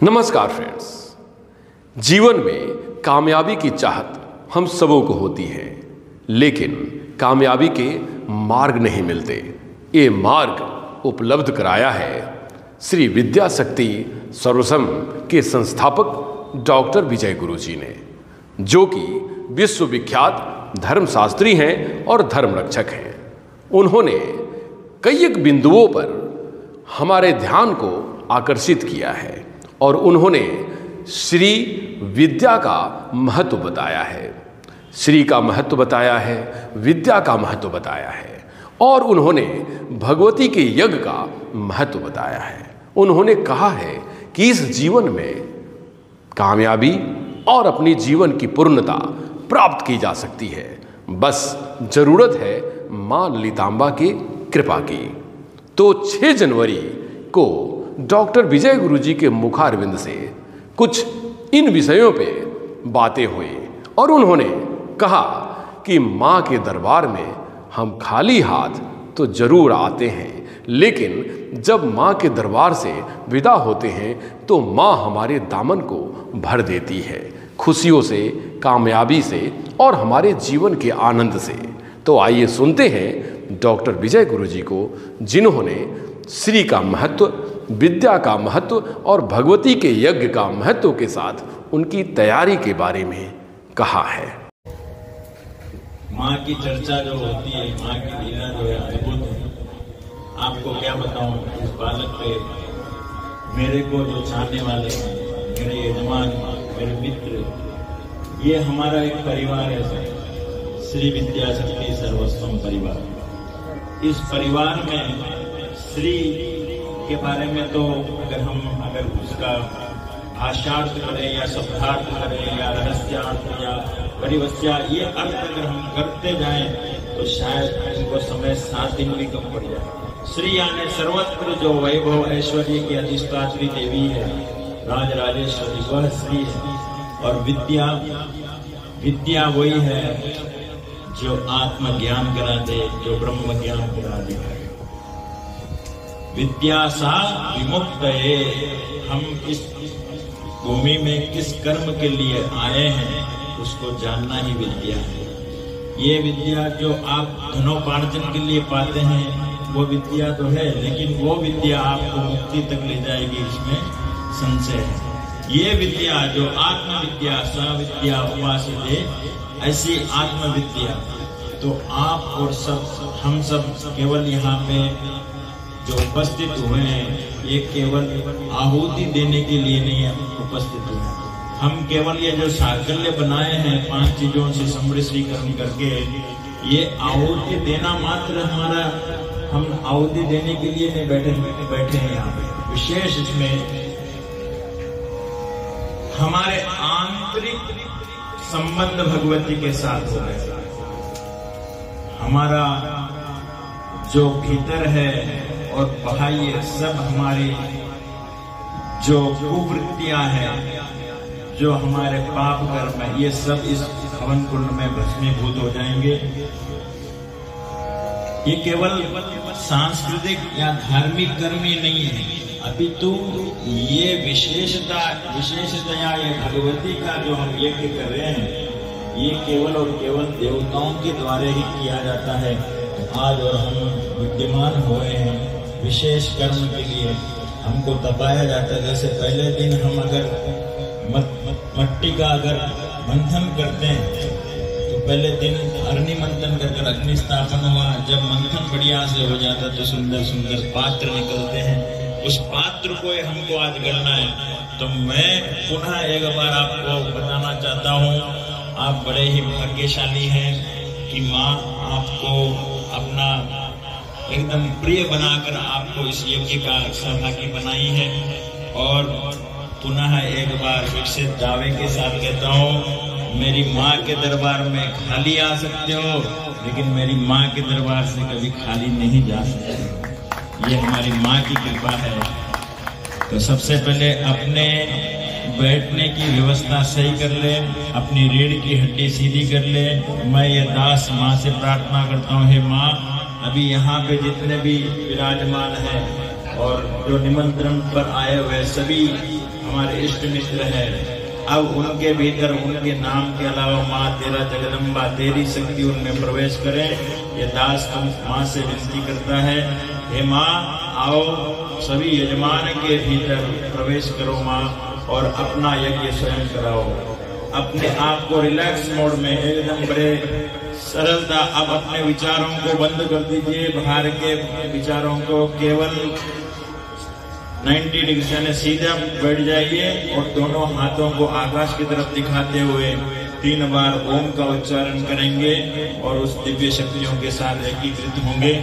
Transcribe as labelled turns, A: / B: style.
A: नमस्कार फ्रेंड्स। जीवन में कामयाबी की चाहत हम सबों को होती है, लेकिन कामयाबी के मार्ग नहीं मिलते। ये मार्ग उपलब्ध कराया है श्री विद्या शक्ति सर्वसम के संस्थापक डॉक्टर विजय गुरुजी ने, जो कि विश्वविख्यात धर्मशास्त्री हैं और धर्म रक्षक हैं। उन्होंने कई एक बिंदुओं पर हमारे ध्यान को आकर्षित किया है और उन्होंने श्री विद्या का महत्व बताया है, श्री का महत्व बताया है, विद्या का महत्व बताया है और उन्होंने भगवती के यज्ञ का महत्व बताया है। उन्होंने कहा है कि इस जीवन में कामयाबी और अपनी जीवन की पूर्णता प्राप्त की जा सकती है, बस जरूरत है मां ललितांबा की कृपा की। तो 6 जनवरी को डॉक्टर विजय गुरुजी के मुखारविंद से कुछ इन विषयों पे बातें हुई और उन्होंने कहा कि माँ के दरबार में हम खाली हाथ तो जरूर आते हैं, लेकिन जब माँ के दरबार से विदा होते हैं तो माँ हमारे दामन को भर देती है खुशियों से, कामयाबी से और हमारे जीवन के आनंद से। तो आइए सुनते हैं डॉक्टर विजय गुरुजी को, जिन्होंने श्री का महत्व, विद्या का महत्व और भगवती के यज्ञ का महत्व के साथ उनकी तैयारी के बारे में कहा है।
B: माँ की चर्चा जो होती है, माँ की लीला जो है अद्भुत है। आपको क्या बताऊं, इस बालक पे मेरे को जो चाहने वाले हैं, मेरे यजमान, मेरे मित्र, ये हमारा एक परिवार है, श्री विद्या शक्ति सर्वस्वम परिवार। इस परिवार में श्री के बारे में तो अगर उसका भाष्यार्थ करें या शब्दार्थ करें या रहस्यार्थ या परिवस्या, ये अर्थ अगर हम करते जाएं तो शायद इनको समय 7 दिन भी कम पड़ जाए। श्री यानी सर्वत्र जो वैभव ऐश्वर्य की अधिष्ठात्री देवी है, राज राजेश्वरी, वह श्री है। और विद्या वही है जो आत्मज्ञान करा दे, जो ब्रह्म ज्ञान करा दे। विद्या सा विमुक्त है। हम इस भूमि में किस कर्म के लिए आए हैं उसको जानना ही विद्या है। ये विद्या जो आप धनोपार्जन के लिए पाते हैं वो विद्या तो है, लेकिन वो विद्या आपको मुक्ति तक ले जाएगी, इसमें संशय है। ये विद्या जो आत्म विद्या, सा विद्या उपासिते, ऐसी आत्म विद्या तो आप और हम सब केवल यहाँ पे जो उपस्थित हुए हैं, ये केवल आहुति देने के लिए नहीं उपस्थित हुए हैं। हम केवल ये जो साकल्य बनाए हैं 5 चीजों से सम्मिश्रीकरण करके, ये आहुति देना मात्र हमारा, हम आहुति देने के लिए नहीं बैठे हैं यहाँ पे। विशेष इसमें हमारे आंतरिक संबंध भगवती के साथ हो गए। हमारा जो भीतर है और बाह्य सब हमारी जो कुवृत्तियां हैं, जो हमारे पाप कर्म है, ये सब इस हवन कुंड में भस्मीभूत हो जाएंगे। ये केवल सांस्कृतिक या धार्मिक कर्म ही नहीं है, अपितु ये विशेषतया ये भगवती का जो हम यज्ञ कर रहे हैं, ये केवल और केवल देवताओं के द्वारा ही किया जाता है। आज और हम विद्यमान हुए हैं विशेष कर्म के लिए, हमको तपाया जाता है। जैसे पहले दिन हम अगर मट्टी का अगर मंथन करते हैं तो पहले दिन अग्नि मंथन कर अग्नि स्थापन हुआ। जब मंथन बढ़िया से हो जाता तो सुंदर सुंदर पात्र निकलते हैं, उस पात्र को हमको आज गढ़ना है। तो मैं पुनः एक बार आपको बताना चाहता हूँ, आप बड़े ही भाग्यशाली हैं कि माँ आपको अपना एकदम प्रिय बनाकर आपको इस यज्ञ का सहभागी बनाई है। और पुनः एक बार फिर से दावे के साथ कहता हूँ, मेरी माँ के दरबार में खाली आ सकते हो, लेकिन मेरी माँ के दरबार से कभी खाली नहीं जा सकते। ये हमारी माँ की कृपा है। तो सबसे पहले अपने बैठने की व्यवस्था सही कर ले, अपनी रीढ़ की हड्डी सीधी कर ले। मैं ये दास माँ से प्रार्थना करता हूँ, हे माँ, अभी यहाँ पे जितने भी विराजमान हैं और जो निमंत्रण पर आए हुए सभी हमारे इष्ट मित्र है। अब उनके भीतर उनके नाम के अलावा माँ तेरा जगदम्बा तेरी शक्ति उनमें प्रवेश करें। ये दास माँ से विनती करता है, हे माँ आओ सभी यजमान के भीतर प्रवेश करो माँ और अपना यज्ञ स्वयं कराओ। अपने आप को रिलैक्स मोड में एकदम बड़े सरलता, अब अपने विचारों को बंद कर दीजिए, बाहर के विचारों को केवल 90 डिग्री से सीधा बैठ जाइए और दोनों हाथों को आकाश की तरफ दिखाते हुए 3 बार ओम का उच्चारण करेंगे और उस दिव्य शक्तियों के साथ एकीकृत होंगे।